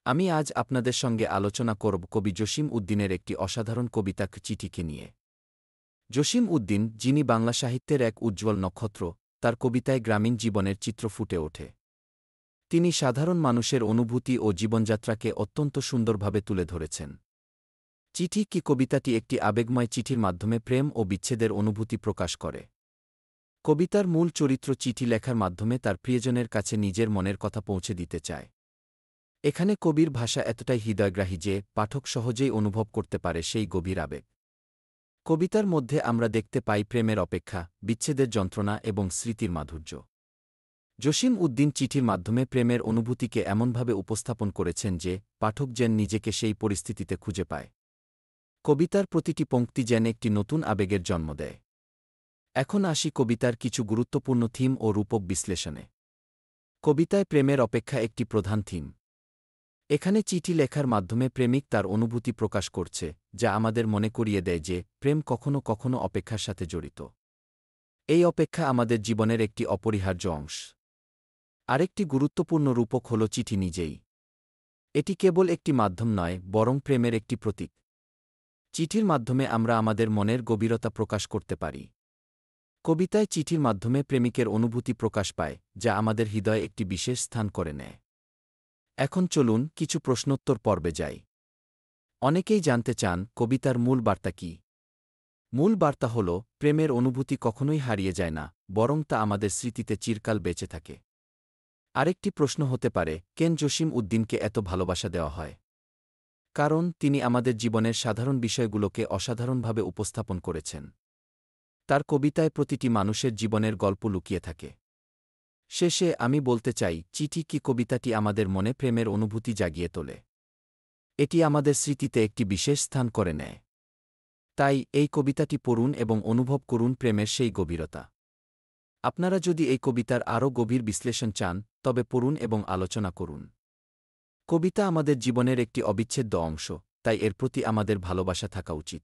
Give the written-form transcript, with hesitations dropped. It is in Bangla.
আমি আজ আপনাদের সঙ্গে আলোচনা করব কবি জসিম উদ্দিনের একটি অসাধারণ কবিতা চিঠিকে নিয়ে। জসিম উদ্দিন, যিনি বাংলা সাহিত্যের এক উজ্জ্বল নক্ষত্র, তার কবিতায় গ্রামীণ জীবনের চিত্র ফুটে ওঠে। তিনি সাধারণ মানুষের অনুভূতি ও জীবনযাত্রাকে অত্যন্ত সুন্দরভাবে তুলে ধরেছেন। চিঠি কি কবিতাটি একটি আবেগময় চিঠির মাধ্যমে প্রেম ও বিচ্ছেদের অনুভূতি প্রকাশ করে। কবিতার মূল চরিত্র চিঠি লেখার মাধ্যমে তার প্রিয়জনের কাছে নিজের মনের কথা পৌঁছে দিতে চায়। এখানে কবির ভাষা এতটাই হৃদয়গ্রাহী যে পাঠক সহজেই অনুভব করতে পারে সেই গভীর আবেগ। কবিতার মধ্যে আমরা দেখতে পাই প্রেমের অপেক্ষা, বিচ্ছেদের যন্ত্রণা এবং স্মৃতির মাধুর্য। জসিম উদ্দিন চিঠির মাধ্যমে প্রেমের অনুভূতিকে এমনভাবে উপস্থাপন করেছেন যে পাঠক যেন নিজেকে সেই পরিস্থিতিতে খুঁজে পায়। কবিতার প্রতিটি পংক্তি যেন একটি নতুন আবেগের জন্ম দেয়। এখন আসি কবিতার কিছু গুরুত্বপূর্ণ থিম ও রূপক বিশ্লেষণে। কবিতায় প্রেমের অপেক্ষা একটি প্রধান থিম। এখানে চিঠি লেখার মাধ্যমে প্রেমিক তার অনুভূতি প্রকাশ করছে, যা আমাদের মনে করিয়ে দেয় যে প্রেম কখনো কখনো অপেক্ষার সাথে জড়িত। এই অপেক্ষা আমাদের জীবনের একটি অপরিহার্য অংশ। আরেকটি গুরুত্বপূর্ণ রূপক হল চিঠি নিজেই। এটি কেবল একটি মাধ্যম নয়, বরং প্রেমের একটি প্রতীক। চিঠির মাধ্যমে আমরা আমাদের মনের গভীরতা প্রকাশ করতে পারি। কবিতায় চিঠির মাধ্যমে প্রেমিকের অনুভূতি প্রকাশ পায়, যা আমাদের হৃদয়ে একটি বিশেষ স্থান করে নেয়। এখন চলুন কিছু প্রশ্নোত্তর পর্বে যাই। অনেকেই জানতে চান কবিতার মূল বার্তা কী। মূল বার্তা হল প্রেমের অনুভূতি কখনোই হারিয়ে যায় না, বরং তা আমাদের স্মৃতিতে চিরকাল বেঁচে থাকে। আরেকটি প্রশ্ন হতে পারে, কেন জসিম উদ্দিনকে এত ভালোবাসা দেওয়া হয়। কারণ তিনি আমাদের জীবনের সাধারণ বিষয়গুলোকে অসাধারণভাবে উপস্থাপন করেছেন। তার কবিতায় প্রতিটি মানুষের জীবনের গল্প লুকিয়ে থাকে। শেষে আমি বলতে চাই, চিঠি কি কবিতাটি আমাদের মনে প্রেমের অনুভূতি জাগিয়ে তোলে। এটি আমাদের স্মৃতিতে একটি বিশেষ স্থান করে নেয়। তাই এই কবিতাটি পড়ুন এবং অনুভব করুন প্রেমের সেই গভীরতা। আপনারা যদি এই কবিতার আরও গভীর বিশ্লেষণ চান, তবে পড়ুন এবং আলোচনা করুন। কবিতা আমাদের জীবনের একটি অবিচ্ছেদ্য অংশ, তাই এর প্রতি আমাদের ভালোবাসা থাকা উচিত।